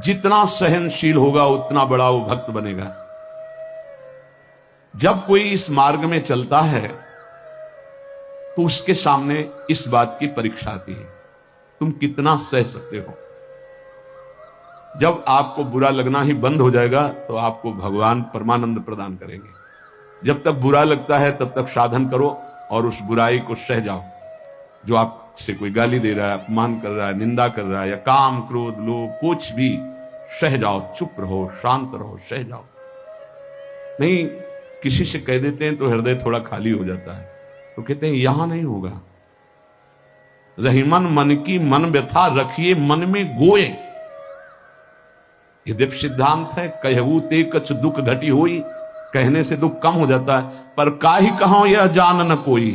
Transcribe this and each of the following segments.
जितना सहनशील होगा उतना बड़ा वो भक्त बनेगा। जब कोई इस मार्ग में चलता है तो उसके सामने इस बात की परीक्षा आती है, तुम कितना सह सकते हो। जब आपको बुरा लगना ही बंद हो जाएगा तो आपको भगवान परमानंद प्रदान करेंगे। जब तक बुरा लगता है तब तक साधन करो और उस बुराई को सह जाओ। जो आपसे कोई गाली दे रहा है, अपमान कर रहा है, निंदा कर रहा है, या काम क्रोध लोभ कुछ भी, सह जाओ, चुप रहो, शांत रहो, सह जाओ। नहीं, किसी से कह देते हैं तो हृदय थोड़ा खाली हो जाता है, तो कहते हैं यहां नहीं होगा। रहीमन मन की मन व्यथा रखिए मन में गोए, ये दिव्य सिद्धांत है। कहू ते कछ दुख घटी होई, कहने से दुख कम हो जाता है। पर काहि कहो यह जान न कोई,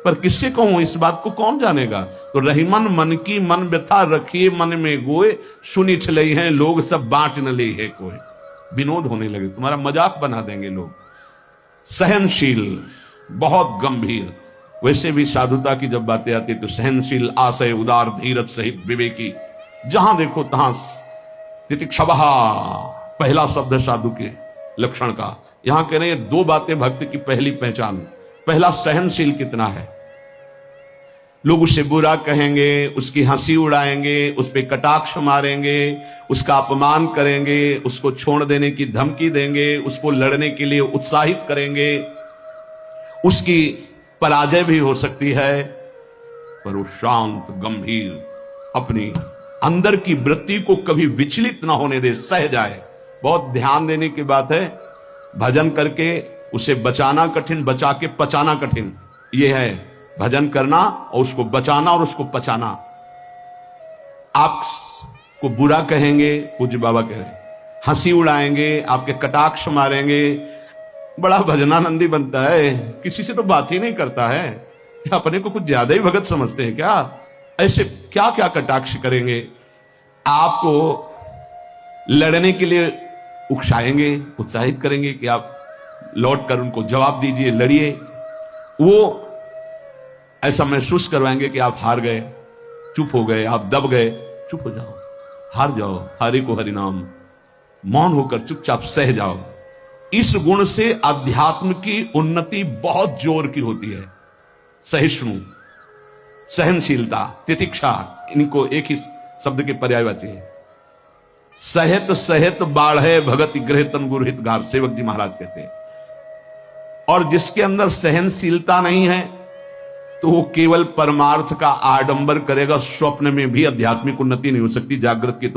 पर किससे कहूं इस बात को कौन जानेगा। तो रहीमन मन की मन व्यथा रखिए मन में गोए, सुनी छलई हैं लोग सब बांट न ले है कोई। विनोद होने लगे, तुम्हारा मजाक बना देंगे लोग। सहनशील, बहुत गंभीर। वैसे भी साधुता की जब बातें आती तो सहनशील, आशय, उदार, धीरज सहित विवेकी, जहां देखो तहां तितिक्षवः पहला शब्द है साधु के लक्षण का। यहां कह रहे हैं दो बातें भक्त की पहली पहचान। पहला, सहनशील कितना है। लोग उससे बुरा कहेंगे, उसकी हंसी उड़ाएंगे, उस पर कटाक्ष मारेंगे, उसका अपमान करेंगे, उसको छोड़ देने की धमकी देंगे, उसको लड़ने के लिए उत्साहित करेंगे, उसकी पराजय भी हो सकती है, पर वो शांत गंभीर, अपनी अंदर की वृत्ति को कभी विचलित ना होने दे, सह जाए। बहुत ध्यान देने की बात है। भजन करके उसे बचाना कठिन, बचा के पचाना कठिन। यह है भजन करना और उसको बचाना और उसको पचाना। आपको बुरा कहेंगे, पूज्य बाबा कह रहे, हंसी उड़ाएंगे, आपके कटाक्ष मारेंगे, बड़ा भजनानंदी बनता है, किसी से तो बात ही नहीं करता है, अपने को कुछ ज्यादा ही भगत समझते हैं क्या। ऐसे क्या क्या कटाक्ष करेंगे, आपको लड़ने के लिए उकसाएंगे, उत्साहित करेंगे कि आप लौट कर उनको जवाब दीजिए, लड़िए। वो ऐसा महसूस करवाएंगे कि आप हार गए, चुप हो गए, आप दब गए। चुप हो जाओ, हार जाओ, हरि को हरि नाम, मौन होकर चुपचाप सह जाओ। इस गुण से अध्यात्म की उन्नति बहुत जोर की होती है। सहिष्णु, सहनशीलता, तितिक्षा, इनको एक ही शब्द के पर्यायवाची है। सहित सहित बाढ़े भगत गृह तन गुरु हित गार, सेवक जी महाराज कहते हैं। और जिसके अंदर सहनशीलता नहीं है तो वो केवल परमार्थ का आडंबर करेगा, स्वप्न में भी आध्यात्मिक उन्नति नहीं हो सकती। जागृत की तो